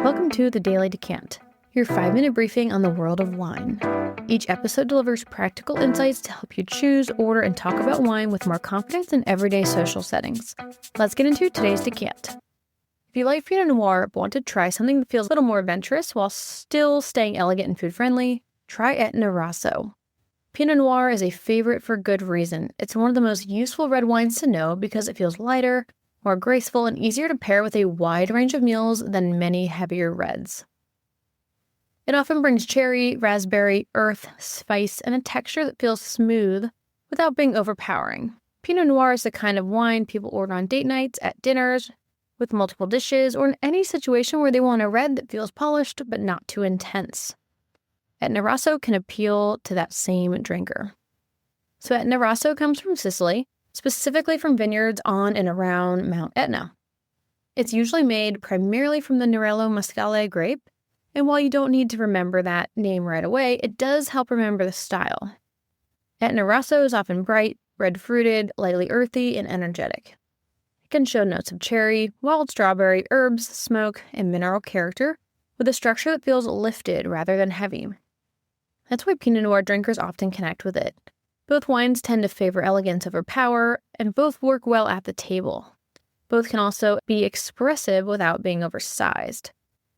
Welcome to the Daily Decant, your 5-minute briefing on the world of wine. Each episode delivers practical insights to help you choose, order, and talk about wine with more confidence in everyday social settings. Let's get into today's decant. If you like Pinot Noir but want to try something that feels a little more adventurous while still staying elegant and food-friendly, try Etna Rosso. Pinot Noir is a favorite for good reason. It's one of the most useful red wines to know because it feels lighter, more graceful, and easier to pair with a wide range of meals than many heavier reds. It often brings cherry, raspberry, earth, spice, and a texture that feels smooth without being overpowering. Pinot Noir is the kind of wine people order on date nights, at dinners, with multiple dishes, or in any situation where they want a red that feels polished but not too intense. Etna Rosso can appeal to that same drinker. So Etna Rosso comes from Sicily, specifically from vineyards on and around Mount Etna. It's usually made primarily from the Nerello Muscale grape, and while you don't need to remember that name right away, it does help remember the style. Etna Rosso is often bright, red-fruited, lightly earthy, and energetic. It can show notes of cherry, wild strawberry, herbs, smoke, and mineral character, with a structure that feels lifted rather than heavy. That's why Pinot Noir drinkers often connect with it. Both wines tend to favor elegance over power, and both work well at the table. Both can also be expressive without being oversized.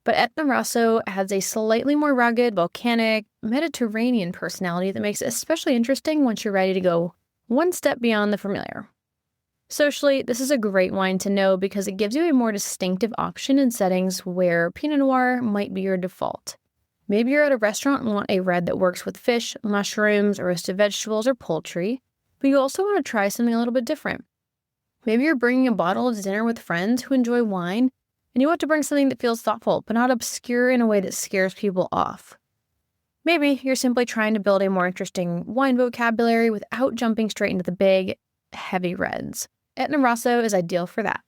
But Etna Rosso has a slightly more rugged, volcanic, Mediterranean personality that makes it especially interesting once you're ready to go one step beyond the familiar. Socially, this is a great wine to know because it gives you a more distinctive option in settings where Pinot Noir might be your default. Maybe you're at a restaurant and want a red that works with fish, mushrooms, roasted vegetables, or poultry, but you also want to try something a little bit different. Maybe you're bringing a bottle to dinner with friends who enjoy wine, and you want to bring something that feels thoughtful, but not obscure in a way that scares people off. Maybe you're simply trying to build a more interesting wine vocabulary without jumping straight into the big, heavy reds. Etna Rosso is ideal for that.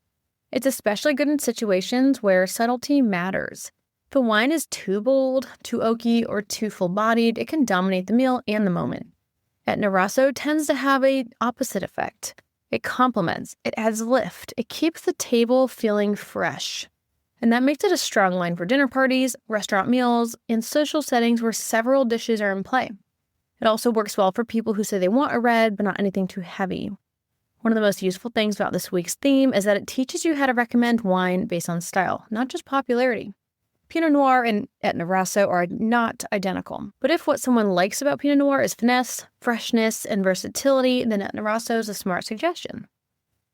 It's especially good in situations where subtlety matters. If a wine is too bold, too oaky, or too full-bodied, it can dominate the meal and the moment. Etna Rosso tends to have an opposite effect. It complements, it adds lift, it keeps the table feeling fresh. And that makes it a strong wine for dinner parties, restaurant meals, and social settings where several dishes are in play. It also works well for people who say they want a red, but not anything too heavy. One of the most useful things about this week's theme is that it teaches you how to recommend wine based on style, not just popularity. Pinot Noir and Etna Rosso are not identical, but if what someone likes about Pinot Noir is finesse, freshness, and versatility, then Etna Rosso is a smart suggestion.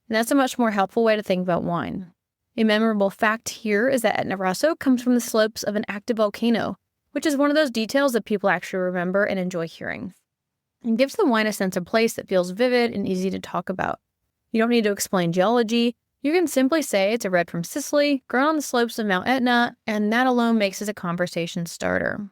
And that's a much more helpful way to think about wine. A memorable fact here is that Etna Rosso comes from the slopes of an active volcano, which is one of those details that people actually remember and enjoy hearing. It gives the wine a sense of place that feels vivid and easy to talk about. You don't need to explain geology. You can simply say it's a red from Sicily, grown on the slopes of Mount Etna, and that alone makes it a conversation starter.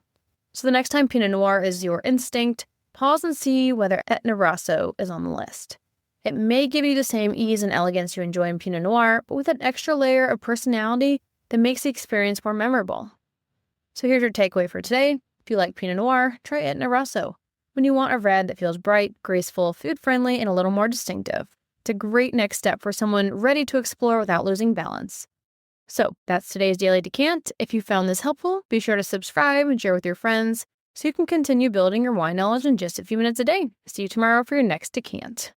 So the next time Pinot Noir is your instinct, pause and see whether Etna Rosso is on the list. It may give you the same ease and elegance you enjoy in Pinot Noir, but with an extra layer of personality that makes the experience more memorable. So here's your takeaway for today. If you like Pinot Noir, try Etna Rosso. When you want a red that feels bright, graceful, food-friendly, and a little more distinctive. It's a great next step for someone ready to explore without losing balance. So that's today's Daily Decant. If you found this helpful, be sure to subscribe and share with your friends so you can continue building your wine knowledge in just a few minutes a day. See you tomorrow for your next decant.